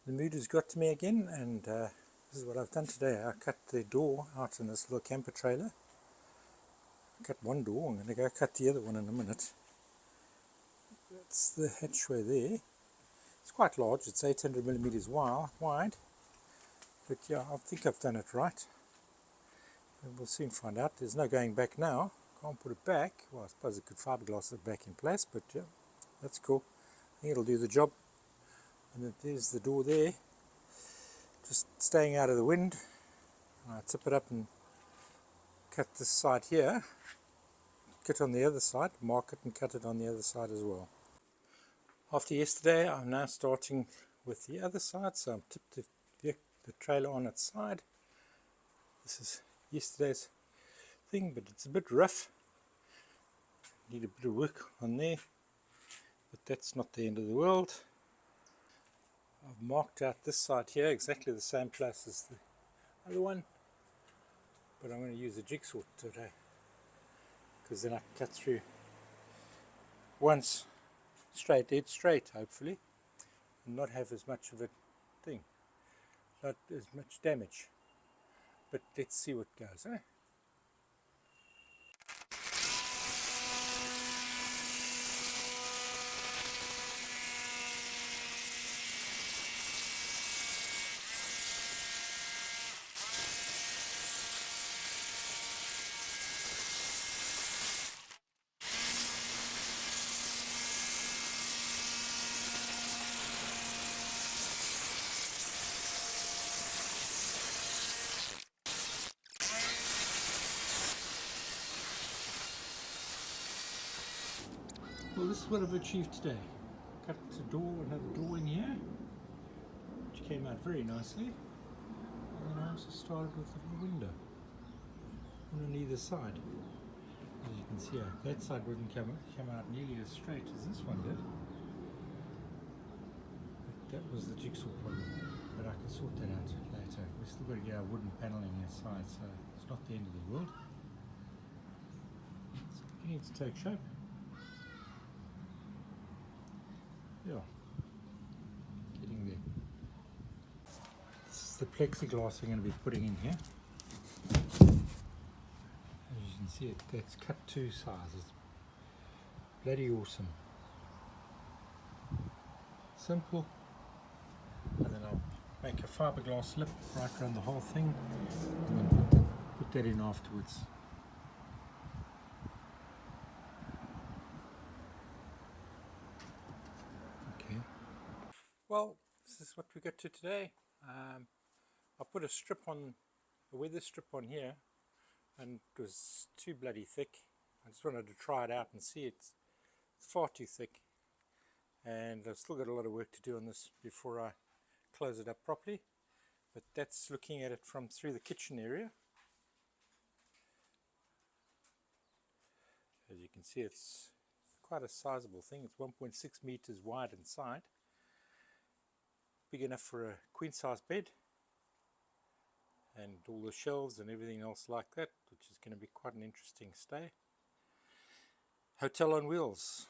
The mood has got to me again, and this is what I've done today. I cut the door out in this little camper trailer. I cut one door, I'm going to go cut the other one in a minute. That's the hatchway there. It's quite large, it's 800 millimeters wide, but yeah, I think I've done it right. And we'll soon find out. There's no going back now. Can't put it back. Well, I suppose I could fiberglass it back in place, but yeah, that's cool. I think it'll do the job. And then there's the door there, just staying out of the wind. I tip it up and cut this side here, cut on the other side, mark it and cut it on the other side as well. After yesterday, I'm now starting with the other side, so I'm tipped the trailer on its side. This is yesterday's thing, but it's a bit rough. Need a bit of work on there, but that's not the end of the world. I've marked out this side here, exactly the same place as the other one, but I'm going to use a jigsaw today, because then I can cut through once dead straight, hopefully, and not have as much of a thing, not as much damage. But let's see what goes, eh? Well, this is what I've achieved today. Cut another door in here, which came out very nicely. And then I also started with a little window, one on either side. As you can see, that side wouldn't come out nearly as straight as this one did. But that was the jigsaw problem, but I can sort that out later. We've still got to get our wooden panelling inside, so it's not the end of the world. It's beginning to take shape. Yeah, getting there. This is the plexiglass I'm going to be putting in here. As you can see, that's cut two sizes. Bloody awesome. Simple. And then I'll make a fiberglass lip right around the whole thing, and then put that in afterwards. Well, this is what we got to today. I put a weather strip on here, and it was too bloody thick. I just wanted to try it out and see it's far too thick, and I've still got a lot of work to do on this before I close it up properly. But that's looking at it from through the kitchen area. As you can see, it's quite a sizable thing. It's 1.6 meters wide inside. Big enough for a queen size bed, and all the shelves and everything else like that, which is going to be quite an interesting stay. Hotel on wheels.